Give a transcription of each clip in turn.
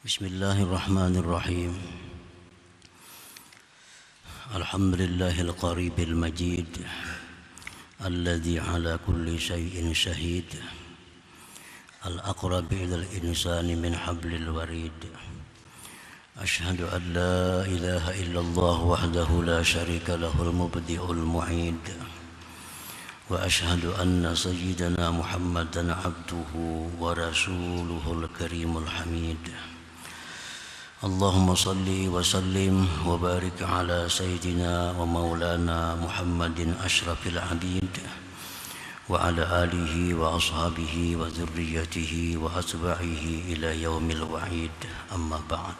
Bismillahirrahmanirrahim. Alhamdulillahil qaribil majid alladzi ala kulli syai'in syahid al-aqrabi ilal insani min hablil warid. Ashhadu an la ilaha illallah wahdahu la syarika lahul mubdi'ul mu'id. Wa ashhadu anna sayyidana Muhammadan abduhu wa rasuluhul karimul hamid. Allahumma salli wa sallim wa barik ala sayyidina wa maulana Muhammadin ashrafil abid wa ala alihi wa ashabihi wa dhurriyyatihi wa atba'ihi ila yaumil wa'id. Amma ba'd.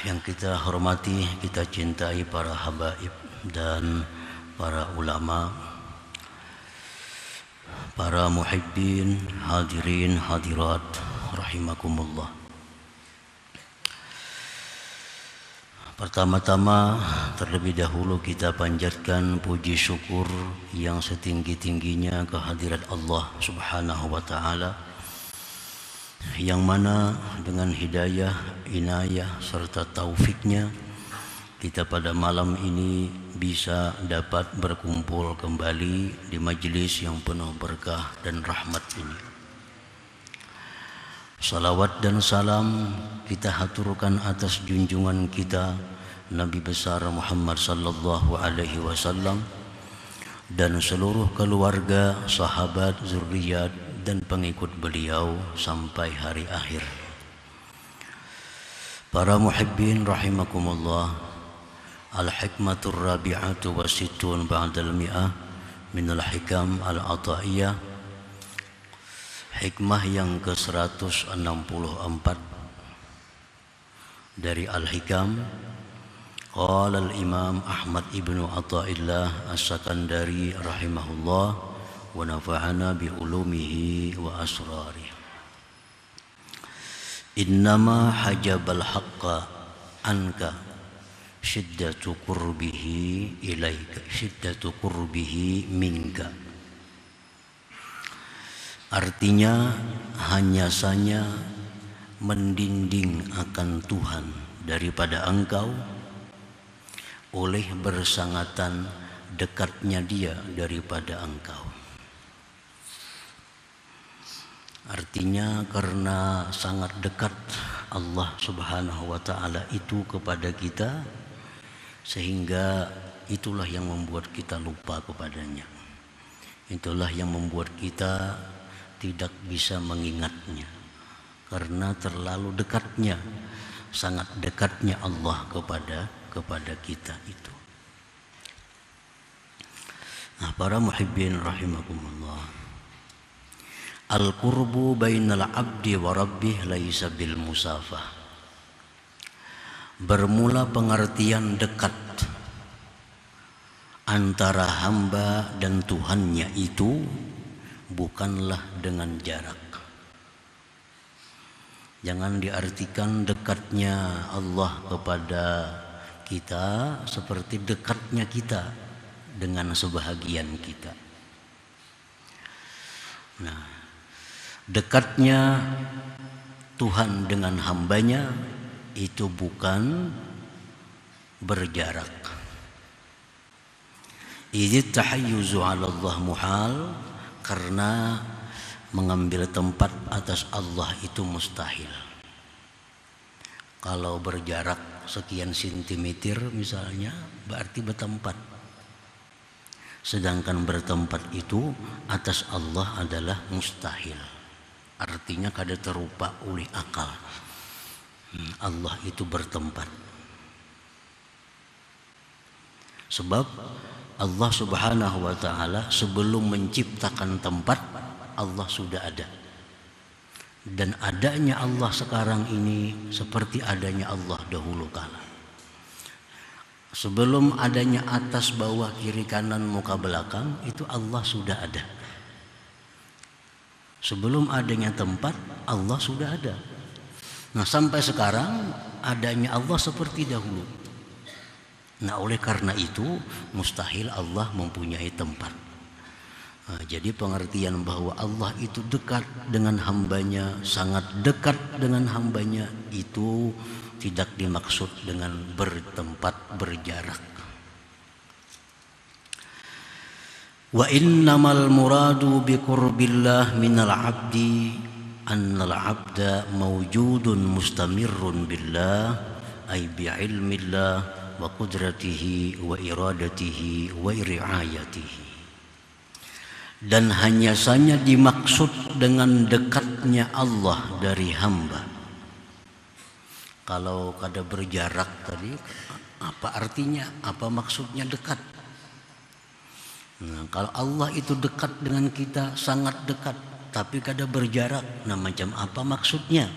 Yang kita hormati, kita cintai para habaib dan para ulama, para muhibbin, hadirin, hadirat rahimakumullah. Pertama-tama terlebih dahulu kita panjatkan puji syukur yang setinggi-tingginya kehadirat Allah Subhanahu wa taala, yang mana dengan hidayah, inayah serta taufiknya kita pada malam ini bisa dapat berkumpul kembali di majelis yang penuh berkah dan rahmat ini. Salawat dan salam kita haturkan atas junjungan kita Nabi besar Muhammad sallallahu alaihi wasallam dan seluruh keluarga, sahabat, zuriat dan pengikut beliau sampai hari akhir. Para muhibbin rahimakumullah, al-hikmatur rabi'atu wa sittun ba'dal mi'ah minal hikam al-ata'iyah. Hikmah yang ke-164 dari Al-Hikam. Qala al-Imam Ahmad ibnu Athaillah As-Sakandari rahimahullah wa nafa'ana bi ulumihi wa asrarih. Innama hajabal haqqa anka syiddatu qurbihi ilaika, syiddatu qurbihi minka. Artinya hanya saja mendinding akan Tuhan daripada engkau oleh bersangatan dekatnya Dia daripada engkau. Artinya karena sangat dekat Allah Subhanahu wa taala itu kepada kita, sehingga itulah yang membuat kita lupa kepadanya. Itulah yang membuat kita tidak bisa mengingatnya karena terlalu dekatnya, sangat dekatnya Allah kepada kita itu. Nah, para muhibbin rahimakumullah, al-qurbu bainal abdi wa rabbih laisa bil musafah. Bermula pengertian dekat antara hamba dan Tuhannya itu bukanlah dengan jarak. Jangan diartikan dekatnya Allah kepada kita seperti dekatnya kita dengan sebahagian kita. Nah, dekatnya Tuhan dengan hambanya itu bukan berjarak. Idz tahayyuzu 'ala Allah muhal, karena mengambil tempat atas Allah itu mustahil. Kalau berjarak sekian sentimeter misalnya, berarti bertempat. Sedangkan bertempat itu atas Allah adalah mustahil. Artinya kada terupa oleh akal. Allah itu bertempat. Sebab Allah Subhanahu wa taala sebelum menciptakan tempat, Allah sudah ada. Dan adanya Allah sekarang ini seperti adanya Allah dahulu kala. Sebelum adanya atas, bawah, kiri, kanan, muka, belakang, itu Allah sudah ada. Sebelum adanya tempat, Allah sudah ada. Nah, sampai sekarang adanya Allah seperti dahulu. Nah, oleh karena itu mustahil Allah mempunyai tempat. Jadi pengertian bahwa Allah itu dekat dengan hambanya, sangat dekat dengan hambanya, itu tidak dimaksud dengan bertempat berjarak. Wa innamal muradu biqurbillah minal abdi annal abda mawjudun mustamirrun billah ay bi'ilmillah wa qudratihi wa iradatihi wa riayatihi. Dan hanya saja dimaksud dengan dekatnya Allah dari hamba. Kalau kada berjarak tadi, apa artinya? Apa maksudnya dekat? Nah, kalau Allah itu dekat dengan kita, sangat dekat, tapi kada berjarak, nah macam apa maksudnya?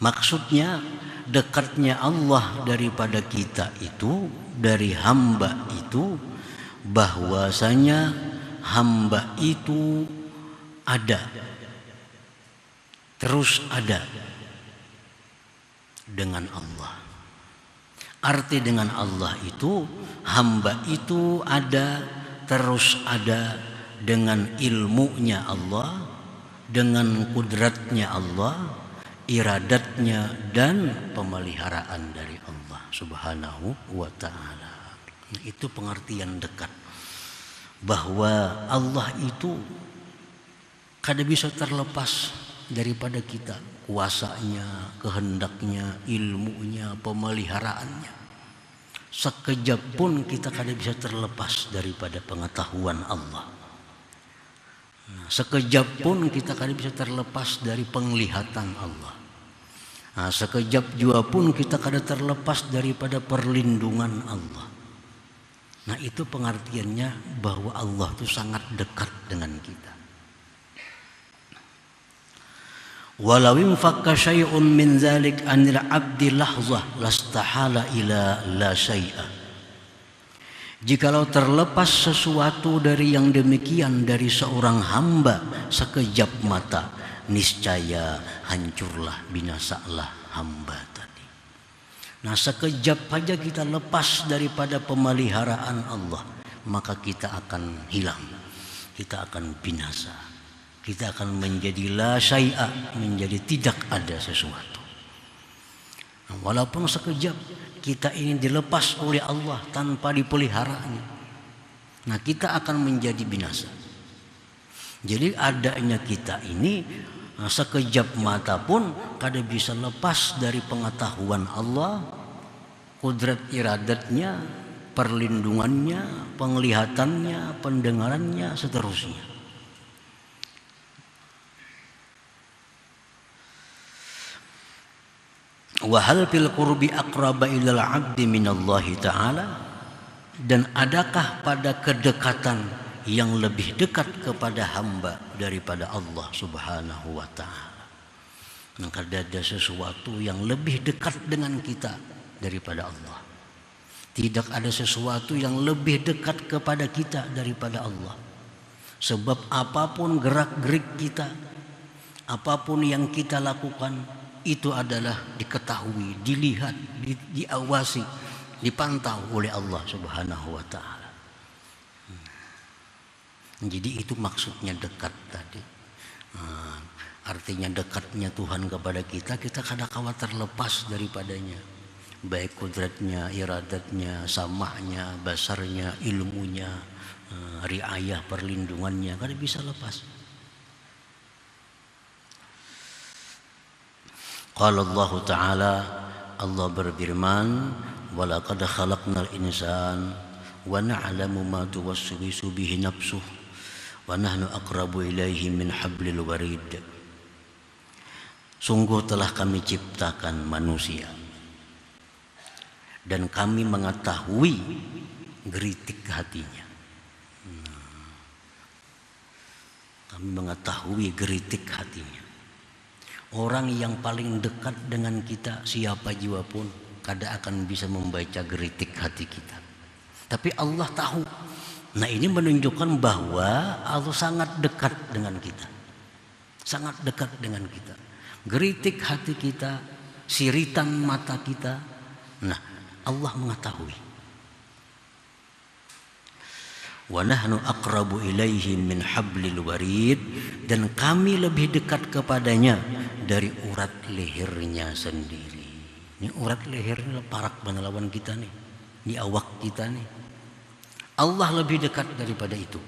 Maksudnya dekatnya Allah daripada kita itu, dari hamba itu, bahwasanya hamba itu ada, terus ada dengan Allah. Arti dengan Allah itu, hamba itu ada, terus ada dengan ilmunya Allah, dengan kudratnya Allah, iradatnya, dan pemeliharaan dari Allah Subhanahu wa ta'ala. Itu pengertian dekat, bahwa Allah itu kada bisa terlepas daripada kita, kuasanya, kehendaknya, ilmunya, pemeliharaannya. Sekejap pun kita kada bisa terlepas daripada pengetahuan Allah. Sekejap pun kita kada bisa terlepas dari penglihatan Allah. Sekejap jua pun kita kada terlepas daripada perlindungan Allah. Nah, itu pengertiannya bahwa Allah itu sangat dekat dengan kita. Walau infakka syai'un min dzalik anil 'abdi lahzah lastahala ila la syai'a. Jikalau terlepas sesuatu dari yang demikian dari seorang hamba sekejap mata, niscaya hancurlah, binasalah hamba tadi. Nah, sekejap saja kita lepas daripada pemeliharaan Allah, maka kita akan hilang, kita akan binasa, kita akan menjadi la syai'a, menjadi tidak ada sesuatu. Nah, walaupun sekejap kita ingin dilepas oleh Allah tanpa dipeliharanya, nah kita akan menjadi binasa. Jadi adanya kita ini, sekejap mata pun kada bisa lepas dari pengetahuan Allah, kudrat iradatnya, perlindungannya, penglihatannya, pendengarannya, seterusnya. Wa hal fil qurbi aqraba ilal 'abdi minallahi ta'ala, dan adakah pada kedekatan yang lebih dekat kepada hamba daripada Allah Subhanahu wa ta'ala? Maka ada sesuatu yang lebih dekat dengan kita daripada Allah. Tidak ada sesuatu yang lebih dekat kepada kita daripada Allah. Sebab apapun gerak-gerik kita, apapun yang kita lakukan, itu adalah diketahui, dilihat, diawasi, dipantau oleh Allah Subhanahu wa ta'ala. Jadi itu maksudnya dekat tadi. Artinya dekatnya Tuhan kepada kita, kita kada khawatir lepas daripadanya. Baik kudratnya, iradatnya, samahnya, basarnya, ilmunya, riayah, perlindungannya, kada bisa lepas. Qala Allah Ta'ala, Allah berfirman, walaqad khalaqnal insan wa na'lamu ma tuwaswisu bihi nafsuh wa nahnu aqrabu ilaihi min hablil warid. Sungguh telah kami ciptakan manusia dan kami mengetahui geritik hatinya. Kami mengetahui geritik hatinya. Orang yang paling dekat dengan kita, siapa jua pun, kada akan bisa membaca geritik hati kita. Tapi Allah tahu. Nah, ini menunjukkan bahwa Allah sangat dekat dengan kita. Sangat dekat dengan kita. Geritik hati kita, siritan mata kita. Nah, Allah mengetahui. Wa nahnu aqrabu ilaihi min hablil warid, dan kami lebih dekat kepadanya dari urat lehernya sendiri. Ini urat lehernya parak lawan kita nih, ini awak kita nih. Allah lebih dekat daripada itu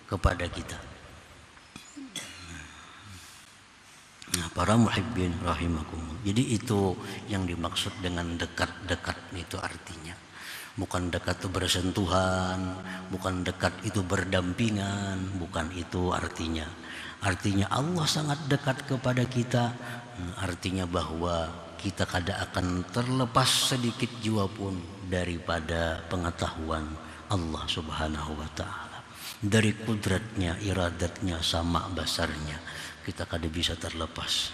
kepada kita. Nah, para muhibbin rahimakumullah. Jadi itu yang dimaksud dengan dekat-dekat itu artinya. Bukan dekat itu bersentuhan, bukan dekat itu berdampingan, bukan itu artinya. Artinya Allah sangat dekat kepada kita, artinya bahwa kita kada akan terlepas sedikit jua pun daripada pengetahuan Allah Subhanahu wa ta'ala. Dari kudratnya, iradatnya, sama basarnya, kita kada bisa terlepas.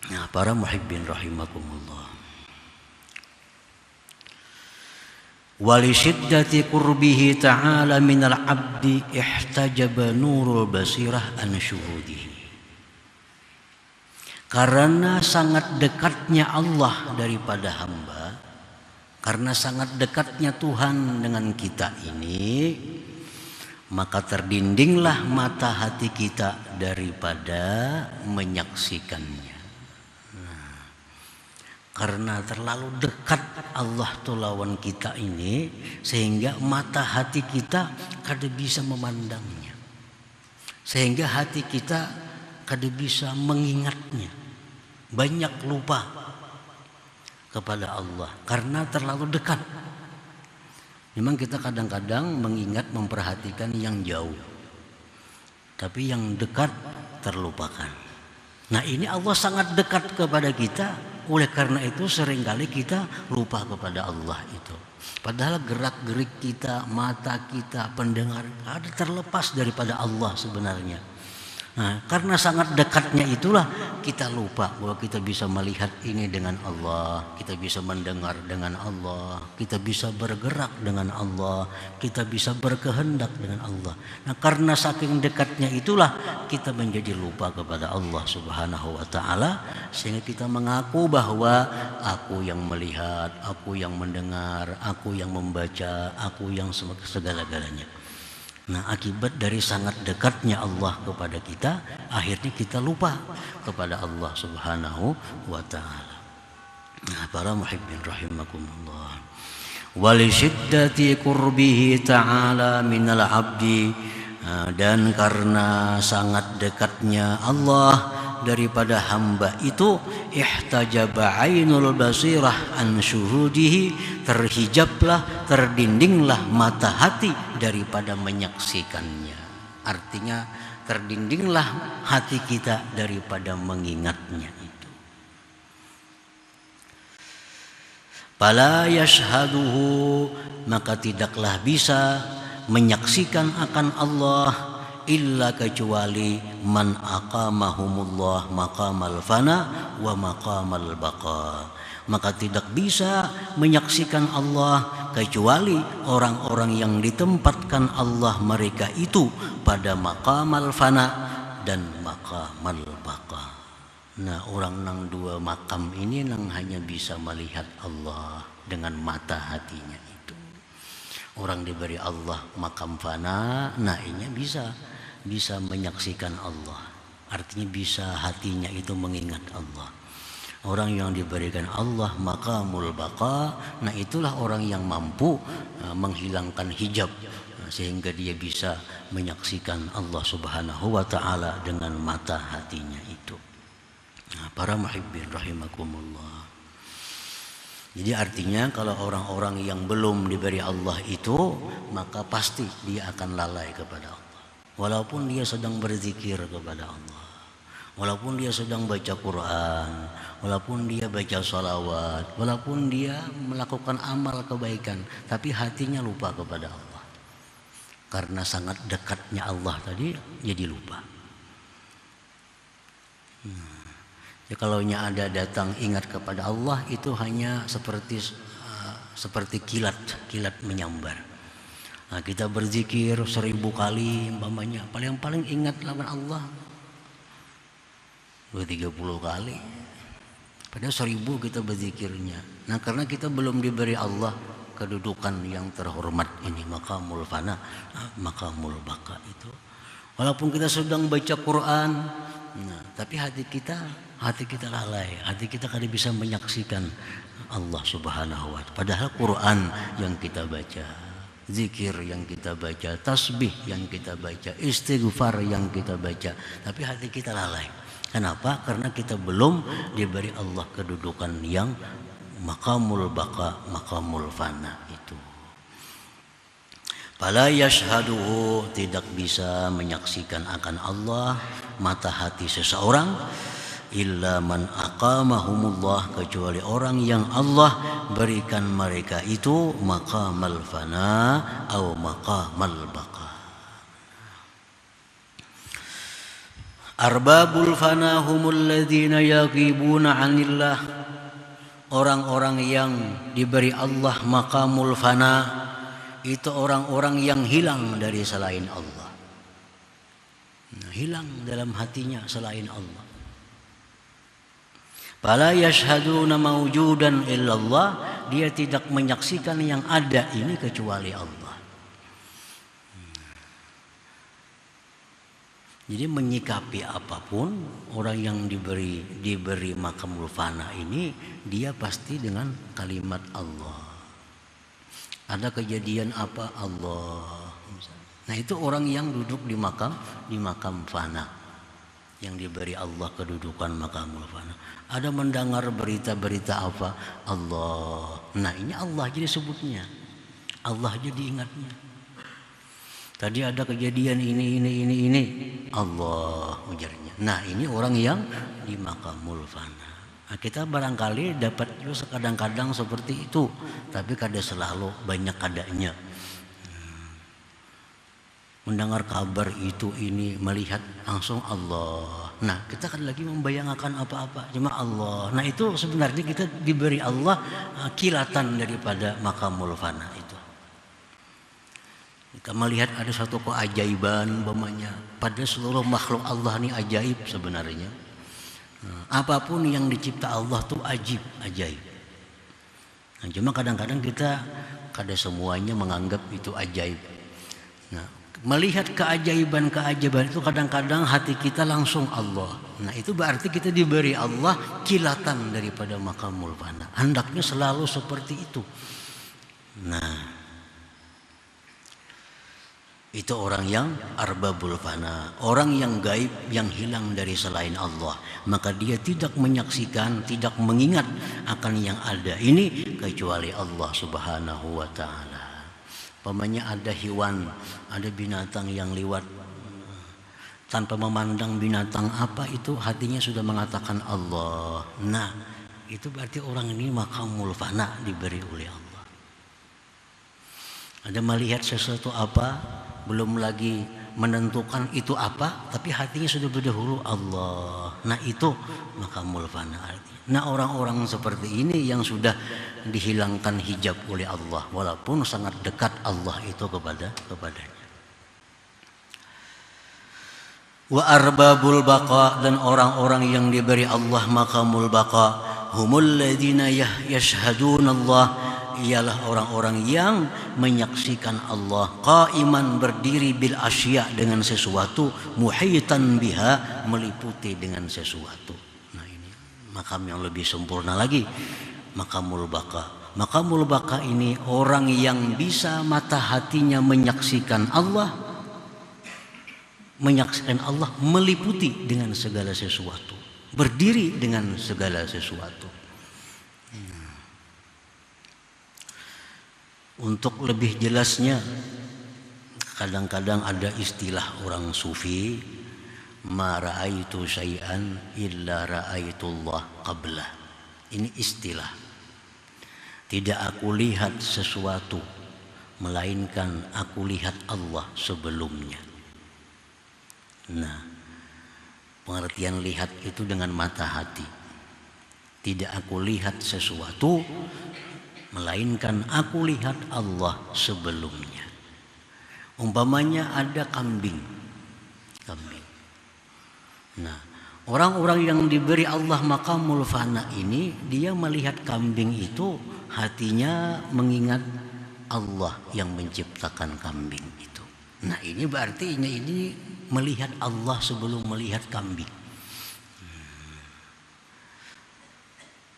Nah, para muhibbin rahimakumullah. Walisyiddati qurbihi ta'ala minal abdi ihtajaba nurul basirah an syuhudihi. Karena sangat dekatnya Allah daripada hamba, karena sangat dekatnya Tuhan dengan kita ini, maka terdindinglah mata hati kita daripada menyaksikannya. Karena terlalu dekat Allah tuh lawan kita ini, sehingga mata hati kita kada bisa memandangnya, sehingga hati kita kada bisa mengingatnya, banyak lupa kepada Allah karena terlalu dekat. Memang kita kadang-kadang mengingat, memperhatikan yang jauh, tapi yang dekat terlupakan. Nah, ini Allah sangat dekat kepada kita. Oleh karena itu seringkali kita lupa kepada Allah itu. Padahal gerak-gerik kita, mata kita, pendengar ada terlepas daripada Allah sebenarnya. Nah, karena sangat dekatnya itulah kita lupa bahwa kita bisa melihat ini dengan Allah, kita bisa mendengar dengan Allah, kita bisa bergerak dengan Allah, kita bisa berkehendak dengan Allah. Nah, karena saking dekatnya itulah kita menjadi lupa kepada Allah Subhanahu wa ta'ala, sehingga kita mengaku bahwa aku yang melihat, aku yang mendengar, aku yang membaca, aku yang segala-galanya. Nah, akibat dari sangat dekatnya Allah kepada kita, akhirnya kita lupa kepada Allah Subhanahu wa ta'ala. Nah, para muhibbin rahimakumullah. Walisyiddati qurbihi ta'ala minal abdi, dan karena sangat dekatnya Allah daripada hamba itu, ihtajaba ainul basirah an syuhudihi, terhijablah, terdindinglah mata hati daripada menyaksikannya. Artinya terdindinglah hati kita daripada mengingatnya itu. Fala yashhaduhu, maka tidaklah bisa menyaksikan akan Allah illa kecuali man aqamahumullah maqamal fana wa maqamal baqa. Maka tidak bisa menyaksikan Allah kecuali orang-orang yang ditempatkan Allah mereka itu pada maqamal fana dan maqamal baqa. Nah, orang nang dua makam ini nang hanya bisa melihat Allah dengan mata hatinya itu. Orang diberi Allah makam fana, nah ini bisa menyaksikan Allah, artinya bisa hatinya itu mengingat Allah. Orang yang diberikan Allah maqamul baqa, nah itulah orang yang mampu menghilangkan hijab, sehingga dia bisa menyaksikan Allah Subhanahu wa ta'ala dengan mata hatinya itu. Nah, para muhibbin rahimakumullah. Jadi artinya kalau orang-orang yang belum diberi Allah itu, maka pasti dia akan lalai kepada Allah. Walaupun dia sedang berzikir kepada Allah, walaupun dia sedang baca Quran, walaupun dia baca salawat, walaupun dia melakukan amal kebaikan, tapi hatinya lupa kepada Allah. Karena sangat dekatnya Allah tadi, jadi lupa. Ya, kalau ada datang ingat kepada Allah, itu hanya seperti kilat menyambar. Nah, kita berzikir 1000 kali umpamanya, paling ingat lawan Allah 30 kali. Padahal 1000 kita berzikirnya. Nah, karena kita belum diberi Allah, kedudukan yang terhormat ini, maqamul fana, maqamul baqa itu. Walaupun kita sedang baca Quran, nah, tapi hati kita lalai, hati kita kada bisa menyaksikan Allah Subhanahu wa Ta'ala. Padahal Quran yang kita baca, zikir yang kita baca, tasbih yang kita baca, istighfar yang kita baca, tapi hati kita lalai. Kenapa? Karena kita belum diberi Allah kedudukan yang maqamul baqa, maqamul fana itu. Fala yashhaduhu, tidak bisa menyaksikan akan Allah mata hati seseorang, illa man aqamahumullah, kecuali orang yang Allah berikan mereka itu maqamal fana atau maqamal baqa. Arbabul fana humul ladzina yaghibuna 'anillah, orang-orang yang diberi Allah maqamul fana itu orang-orang yang hilang dari selain Allah. Hilang dalam hatinya selain Allah. Fala yashhaduna mawjudan illallah, dia tidak menyaksikan yang ada ini kecuali Allah. Jadi menyikapi apapun orang yang diberi maqamul fana ini, dia pasti dengan kalimat Allah. Ada kejadian apa, Allah. Nah, itu orang yang duduk di makam fana, yang diberi Allah kedudukan maqamul fana. Ada mendengar berita-berita apa, Allah. Nah, ini Allah jadi sebutnya, Allah jadi ingatnya. Tadi ada kejadian ini, Allah ujarnya. Nah, ini orang yang di maqamul fana. Nah, kita barangkali dapat juga kadang-kadang seperti itu, tapi kada selalu, banyak kadanya. Mendengar kabar itu ini, melihat langsung Allah. Nah, kita kan lagi membayangkan apa-apa, cuma Allah. Nah, itu sebenarnya kita diberi Allah kilatan daripada maqamul fana itu. Kita melihat ada satu keajaiban umpamanya, pada seluruh makhluk Allah ini ajaib sebenarnya. Apapun yang dicipta Allah tuh ajaib. Nah, cuma kadang-kadang kita kada semuanya menganggap itu ajaib. Nah, melihat keajaiban itu kadang-kadang hati kita langsung Allah. Nah, itu berarti kita diberi Allah kilatan daripada maqamul fana. Hendaknya selalu seperti itu. Nah, itu orang yang arbabul fana, orang yang gaib, yang hilang dari selain Allah. Maka dia tidak menyaksikan, tidak mengingat akan yang ada ini kecuali Allah Subhanahu wa Ta'ala. Pamannya ada hewan, ada binatang yang lewat, tanpa memandang binatang apa itu, hatinya sudah mengatakan Allah. Nah, itu berarti orang ini maqamul fana, diberi oleh Allah. Ada melihat sesuatu apa, belum lagi menentukan itu apa, tapi hatinya sudah berdahulu Allah. Nah, itu maqamul fana. Nah, orang-orang seperti ini yang sudah dihilangkan hijab oleh Allah, walaupun sangat dekat Allah itu kepadanya. Wa arbabul baqa, dan orang-orang yang diberi Allah maqamul baqa, humul ladzina yashhaduna Allah, ialah orang-orang yang menyaksikan Allah qaiman, berdiri, bil asya, dengan sesuatu, muhitan biha, meliputi dengan sesuatu. Nah, ini makam yang lebih sempurna lagi, maqamul baqa. Maqamul baqa ini orang yang bisa mata hatinya menyaksikan Allah, meliputi dengan segala sesuatu, berdiri dengan segala sesuatu. Untuk lebih jelasnya, kadang-kadang ada istilah orang sufi, ma ra'aitu syai'an illa ra'aitullah qablah. Ini istilah. Tidak aku lihat sesuatu, melainkan aku lihat Allah sebelumnya. Nah, pengertian lihat itu dengan mata hati. Tidak aku lihat sesuatu, melainkan aku lihat Allah sebelumnya. Umpamanya ada kambing. Nah, Orang-orang yang diberi Allah maqamul fana ini, dia melihat kambing itu hatinya mengingat Allah yang menciptakan kambing itu. Nah ini berarti ini melihat Allah sebelum melihat kambing.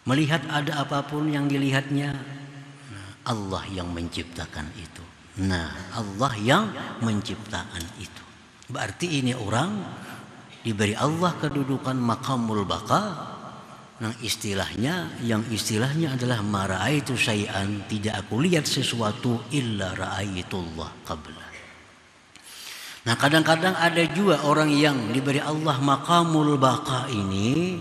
Melihat ada apapun yang dilihatnya, Allah yang menciptakan itu. Nah, Allah yang menciptakan itu. Berarti ini orang diberi Allah kedudukan maqamul baqa. Nah, yang istilahnya adalah mara'aitu syai'an, tidak aku lihat sesuatu illa ra'aitullah qabla. Nah, kadang-kadang ada juga orang yang diberi Allah maqamul baqa ini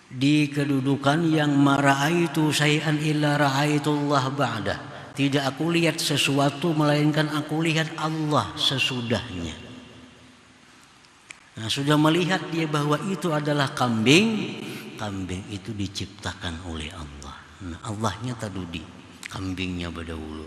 di kedudukan yang mara'aitu syai'an illa ra'aitullah ba'da. Tidak aku lihat sesuatu melainkan aku lihat Allah sesudahnya. Nah, sudah melihat dia bahwa itu adalah kambing. Kambing itu diciptakan oleh Allah. Nah, Allahnya tadudi, kambingnya berdahulu.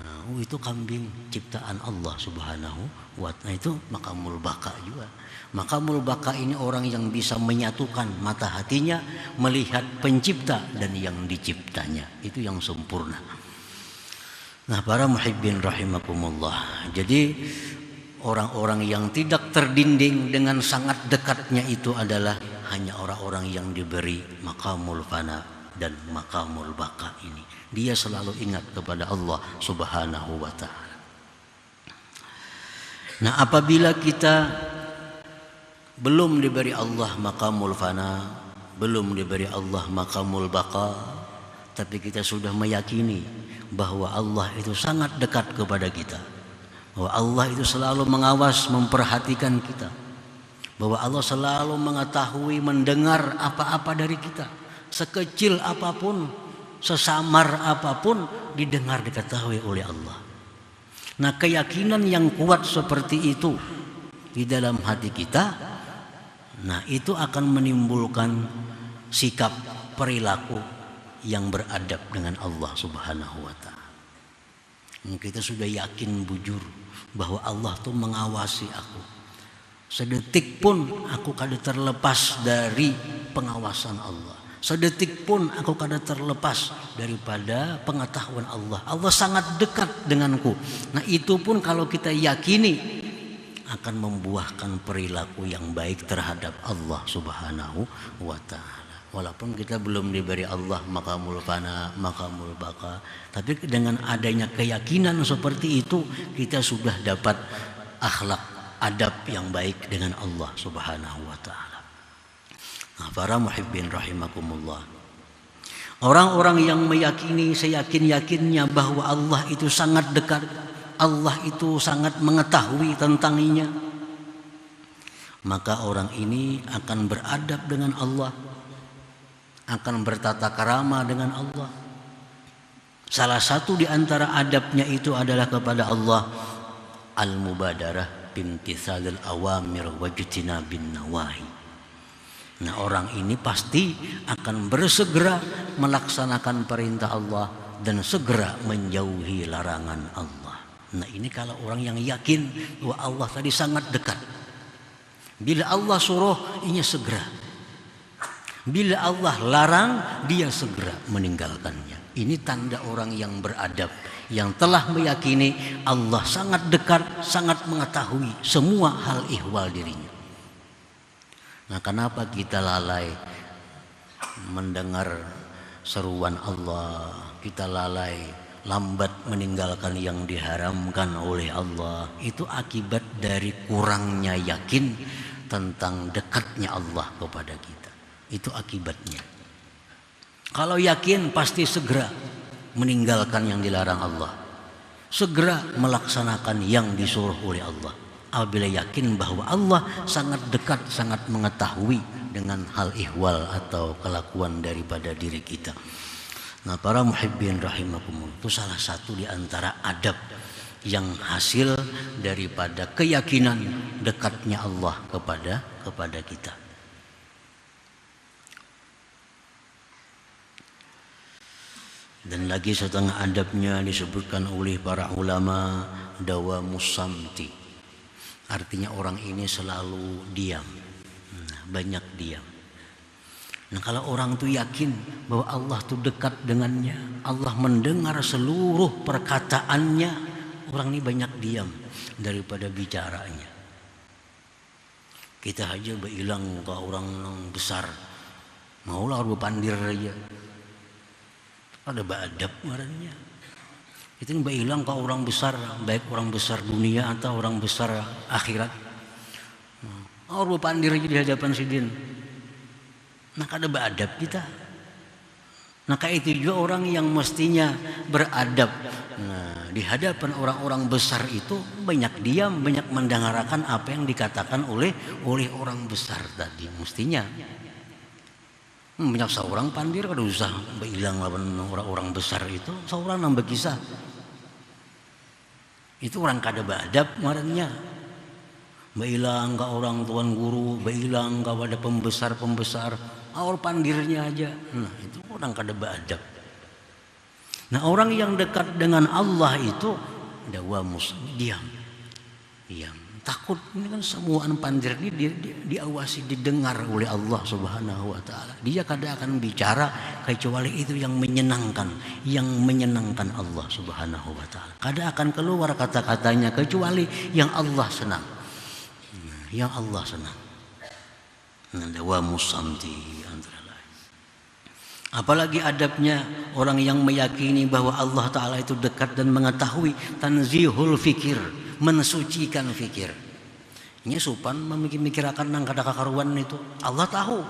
Nah, itu kambing ciptaan Allah Subhanahu wa ta'ala. Itu maqamul baqa juga. Maqamul baqa ini orang yang bisa menyatukan mata hatinya melihat pencipta dan yang diciptanya. Itu yang sempurna. Nah, para muhibbin rahimakumullah. Jadi orang-orang yang tidak terdinding dengan sangat dekatnya itu adalah hanya orang-orang yang diberi maqamul fana dan maqamul baqa ini. Dia selalu ingat kepada Allah Subhanahu wa ta'ala. Nah, apabila kita belum diberi Allah maqamul fana, belum diberi Allah maqamul baqa, tapi kita sudah meyakini bahwa Allah itu sangat dekat kepada kita, bahwa Allah itu selalu mengawas, memperhatikan kita, bahwa Allah selalu mengetahui, mendengar apa-apa dari kita, sekecil apapun, sesamar apapun didengar, diketahui oleh Allah. Nah, keyakinan yang kuat seperti itu di dalam hati kita, nah itu akan menimbulkan sikap perilaku yang beradab dengan Allah Subhanahu wa ta'ala. Kita sudah yakin bujur bahwa Allah tuh mengawasi aku. Sedetik pun aku kada terlepas dari pengawasan Allah. Sedetik pun aku kada terlepas daripada pengetahuan Allah. Allah sangat dekat denganku. Nah, itu pun kalau kita yakini akan membuahkan perilaku yang baik terhadap Allah Subhanahu wa ta'ala. Walaupun kita belum diberi Allah maqamul fana, maqamul baqa, tapi dengan adanya keyakinan seperti itu, kita sudah dapat akhlak, adab yang baik dengan Allah Subhanahu wa ta'ala. Nah, para muhibbin rahimakumullah, orang-orang yang meyakini seyakin-yakinnya bahwa Allah itu sangat dekat, Allah itu sangat mengetahui tentangnya, maka orang ini akan beradab dengan Allah, akan bertata krama dengan Allah. Salah satu di antara adabnya itu adalah kepada Allah al-mubadarah bimtithalil awamir wajtinabin nawahi. Nah, orang ini pasti akan bersegera melaksanakan perintah Allah dan segera menjauhi larangan Allah. Nah, ini kalau orang yang yakin bahwa Allah tadi sangat dekat. Bila Allah suruh, ini segera. Bila Allah larang, dia segera meninggalkannya. Ini tanda orang yang beradab, yang telah meyakini Allah sangat dekat, sangat mengetahui semua hal ihwal dirinya. Nah, kenapa kita lalai mendengar seruan Allah? Kita lalai, lambat meninggalkan yang diharamkan oleh Allah. Itu akibat dari kurangnya yakin tentang dekatnya Allah kepada kita. Itu akibatnya. Kalau yakin pasti segera meninggalkan yang dilarang Allah, segera melaksanakan yang disuruh oleh Allah. Apabila yakin bahwa Allah sangat dekat, sangat mengetahui dengan hal ihwal atau kelakuan daripada diri kita. Nah, para muhibbin rahimakumullah, itu salah satu di antara adab yang hasil daripada keyakinan dekatnya Allah kepada kita. Dan lagi setengah adabnya disebutkan oleh para ulama, dawamus samti. Artinya orang ini selalu diam. Nah, banyak diam. Nah, kalau orang tuh yakin bahwa Allah tuh dekat dengannya, Allah mendengar seluruh perkataannya, orang ini banyak diam daripada bicaranya. Kita aja bilang ke orang besar, maulah orang pandir aja, ada beradab marahnya. Itu bilang ke orang besar, baik orang besar dunia atau orang besar akhirat, orang pandir aja di hadapan sidin. Nah, kada beradab kita. Nah, kayak itu juga orang yang mestinya beradab. Nah, di hadapan orang-orang besar itu banyak diam, banyak mendengarkan apa yang dikatakan oleh orang besar tadi. Mestinya banyak seorang pandir kada usah bilang lawan orang-orang besar itu, seorang nambah kisah. Itu orang kada beradab marahnya. Bilang ke orang tuan guru, bilang kepada pembesar-pembesar, awal pandirnya aja. Nah, itu orang kada beradab. Nah, orang yang dekat dengan Allah itu dawamus, diam. Takut ini kan semua pandir ini diawasi, didengar oleh Allah Subhanahu wa taala. Dia kada akan bicara kecuali itu yang menyenangkan Allah Subhanahu wa taala. Kada akan keluar kata-katanya kecuali yang Allah senang. Yang Allah senang. Dawamus samti antara lain. Apalagi adabnya orang yang meyakini bahwa Allah Ta'ala itu dekat dan mengetahui, tanzihul fikir, mensucikan fikir. Ini supan memikir-mikirakan nang kada kakaruan itu. Allah tahu.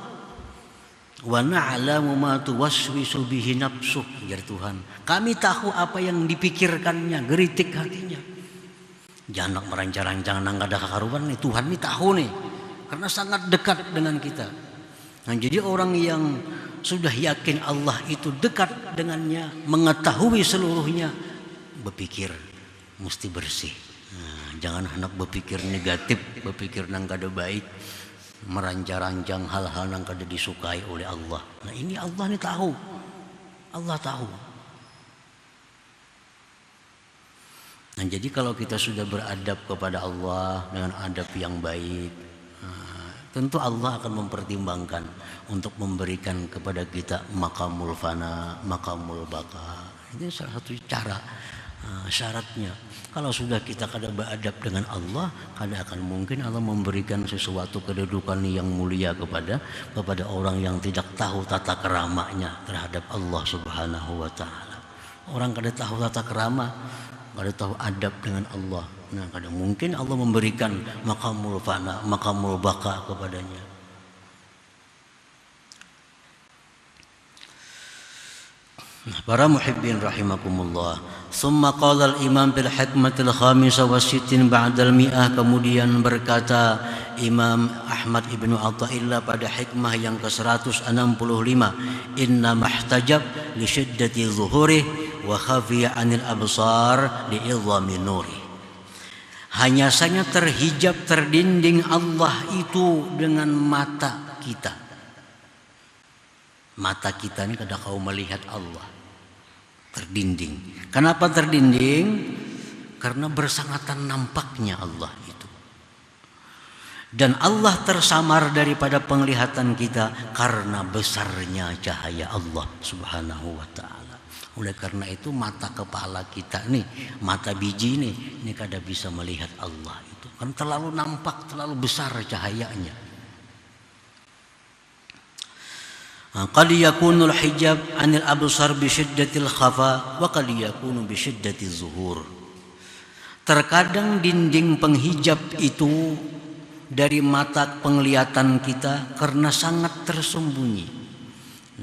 Wa na'lamu ma tuwaswisu bihi nafsuh, ya Tuhan. Kami tahu apa yang dipikirkannya, geritik hatinya. Jangan merancang-rancang nang kada kakaruan nih, Tuhan ini tahu nih. Karena sangat dekat dengan kita. Nah, jadi orang yang sudah yakin Allah itu dekat dengannya, mengetahui seluruhnya, berpikir mesti bersih. Nah, jangan hendak berpikir negatif, berpikir nang kada baik, merancang-rancang hal-hal nang kada disukai oleh Allah. Nah, ini Allah ini tahu. Allah tahu. Nah, jadi kalau kita sudah beradab kepada Allah dengan adab yang baik, tentu Allah akan mempertimbangkan untuk memberikan kepada kita makamul fana, makamul baka. Ini salah satu cara, syaratnya. Kalau sudah kita kada beradab dengan Allah, kada akan mungkin Allah memberikan sesuatu kedudukan yang mulia kepada orang yang tidak tahu tata keramanya terhadap Allah Subhanahu wa taala. Orang kada tahu tata kerama, kada tahu adab dengan Allah. Nah, kadang mungkin Allah memberikan makamul fana, makamul baka kepadanya. Nah, para muhibbin rahimakumullah. Summa qala al-imam bil hikmatil khamisah wa sittin ba'dal mi'ah, kemudian berkata Imam Ahmad ibnu Athaillah pada hikmah yang ke-165, inna mahtajab li syiddati zuhurih wa khafiya anil absar li idhami nurih. Hanya saja terhijab, terdinding Allah itu dengan mata kita. Mata kita ini kada kau melihat Allah, terdinding. Kenapa terdinding? Karena bersangatan nampaknya Allah itu. Dan Allah tersamar daripada penglihatan kita karena besarnya cahaya Allah Subhanahu wa ta'ala. Oleh karena itu mata kepala kita nih, mata biji ini kada bisa melihat Allah itu. Kan terlalu nampak, terlalu besar cahayanya. Qad yakunu al-hijab 'anil absar bi syiddatil khafa wa qad yakunu bi syiddatiz zuhur. Terkadang dinding penghijab itu dari mata penglihatan kita karena sangat tersembunyi.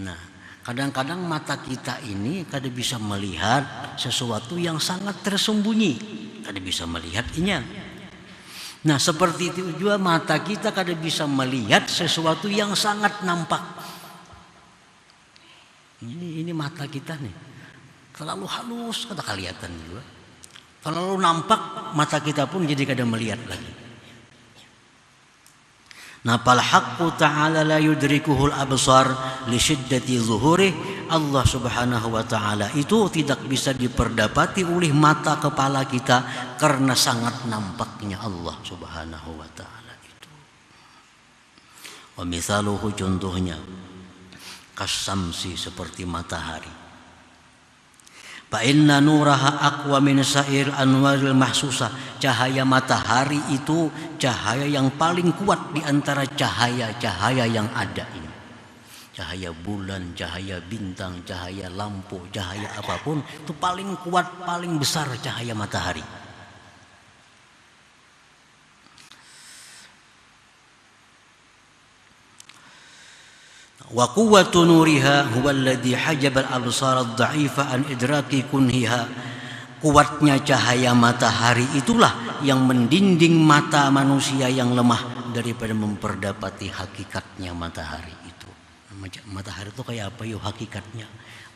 Nah, kadang-kadang mata kita ini kada bisa melihat sesuatu yang sangat tersembunyi, kada bisa melihatnya. Nah, seperti itu juga mata kita kada bisa melihat sesuatu yang sangat nampak. Ini mata kita nih terlalu halus, kada kelihatan juga. Terlalu nampak, mata kita pun jadi kada melihat lagi. Nah, fal haqqu ta'ala la yudrikuhul absar li syiddati zuhurih. Allah Subhanahu wa ta'ala itu tidak bisa diperdapati oleh mata kepala kita karena sangat nampaknya Allah Subhanahu wa ta'ala itu. Wa mithaluhu, contohnya, kasamsi, seperti matahari. Fa inna nuraha aqwa min sa'ir anwaril mahsusah. Cahaya matahari itu cahaya yang paling kuat di antara cahaya-cahaya yang ada ini. Cahaya bulan, cahaya bintang, cahaya lampu, cahaya apapun itu paling kuat, paling besar cahaya matahari. Wa quwwatu nuriha huwa alladhi hajaba al-absar ad-dha'ifa an idraki kunhiha. Kuatnya cahaya matahari itulah yang mendinding mata manusia yang lemah daripada memperdapati hakikatnya matahari itu. Matahari itu kayak apa yuk hakikatnya?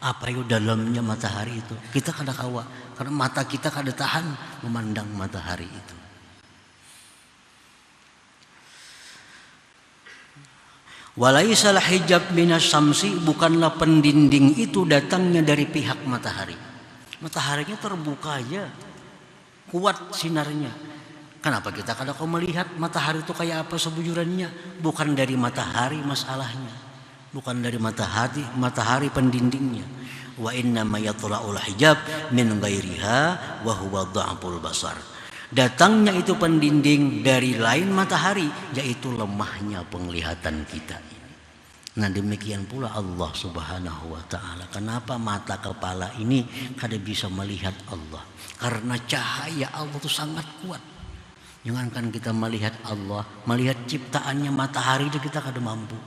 Apa yuk dalamnya matahari itu? Kita kada kawa, karena mata kita kada tahan memandang matahari itu. Walaisal hijab minas samsi, bukanlah pendinding itu datangnya dari pihak matahari. Mataharinya terbuka aja, kuat sinarnya. Kenapa kita kada kau melihat matahari itu kayak apa sebujurannya? Bukan dari matahari masalahnya, bukan dari matahari pendindingnya. Wa inna ma yatla'ul hijab min ghairiha wa huwa dha'ful basar. Datangnya itu pendinding dari lain matahari, yaitu lemahnya penglihatan kita ini. Nah demikian pula Allah Subhanahu wa ta'ala. Kenapa mata kepala ini kada bisa melihat Allah? Karena cahaya Allah itu sangat kuat. Jangankan kita melihat Allah, melihat ciptaannya matahari itu kita kada mampu.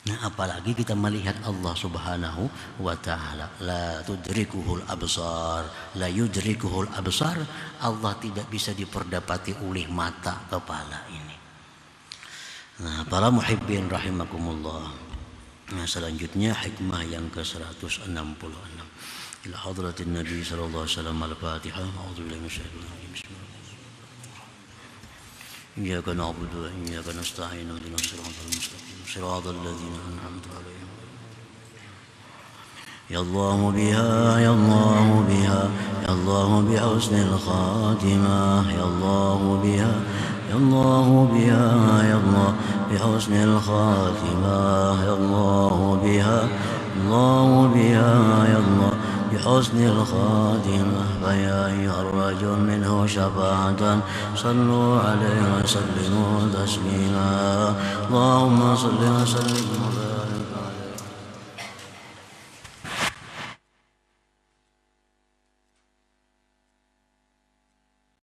Nah apalagi kita melihat Allah Subhanahu wa ta'ala. La tudrikuhul absar, la yudrikuhul absar. Allah tidak bisa diperdapati oleh mata kepala ini. Nah para muhibbin rahimakumullah. Nah selanjutnya hikmah yang ke-166. Ila hadratin Nabi sallallahu alaihi wasallam al-Fatihah. A'udzubillahi minasyaitonir rajim. Bismillahirrahmanirrahim. Iyyaka na'budu wa iyyaka nasta'in. Ihdinas siratal mustaqim. صراط الذين أنعمت عليهم. يا الله بها يا الله بها يا الله بحسن الخاتمة يا الله بها يا الله بها يا الله بحسن الخاتمة يا الله بها الله بها يا الله بحسن الخاتمة فيا أيها الرجل منه شفاعة صلوا عليه وسلموا تسليما اللهم صل وسلم